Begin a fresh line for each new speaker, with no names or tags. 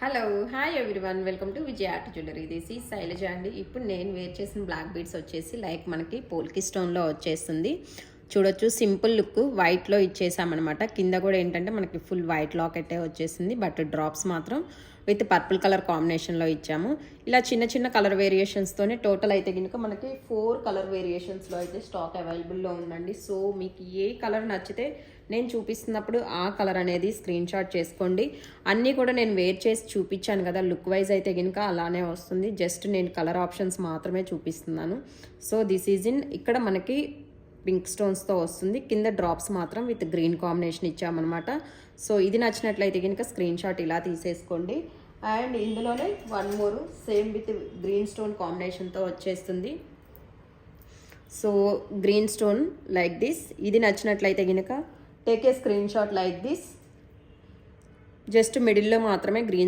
Hello hi everyone welcome to Vijaya art jewellery. This Shailaja అండి. ఇప్పుడు నేను వేర్ చేసిన బ్లాక్ బీడ్స్ వచ్చేసి లైక్ మనకి పోల్కి స్టోన్లో వచ్చేస్తుంది. చూడొచ్చు, సింపుల్ లుక్ వైట్లో ఇచ్చేసామన్నమాట. కింద కూడా ఏంటంటే మనకి ఫుల్ వైట్ లాకెట్టే వచ్చేసింది, బట్ డ్రాప్స్ మాత్రం విత్ పర్పుల్ కలర్ కాంబినేషన్లో ఇచ్చాము. ఇలా చిన్న చిన్న కలర్ వేరియేషన్స్తోనే టోటల్ అయితే కనుక మనకి 4 కలర్ వేరియేషన్స్లో అయితే స్టాక్ అవైలబుల్లో ఉందండి. సో మీకు ఏ కలర్ నచ్చితే నేను చూపిస్తున్నప్పుడు ఆ కలర్ అనేది స్క్రీన్ షాట్ చేసుకోండి. అన్నీ కూడా నేను వేర్ చేసి చూపించాను కదా, లుక్ వైజ్ అయితే కనుక అలానే వస్తుంది. జస్ట్ నేను కలర్ ఆప్షన్స్ మాత్రమే చూపిస్తున్నాను. సో దిస్ ఈజ్ ఇన్ ఇక్కడ మనకి పింక్ స్టోన్స్తో వస్తుంది. కింద డ్రాప్స్ మాత్రం విత్ గ్రీన్ కాంబినేషన్ ఇచ్చామన్నమాట. సో ఇది నచ్చినట్లయితే కనుక స్క్రీన్ షాట్ ఇలా తీసేసుకోండి. అండ్ ఇందులోనే one more same with green stone కాంబినేషన్తో వచ్చేస్తుంది. So green stone like this. ఇది నచ్చినట్లయితే కనుక take a screen shot like this. Just మిడిల్లో మాత్రమే గ్రీన్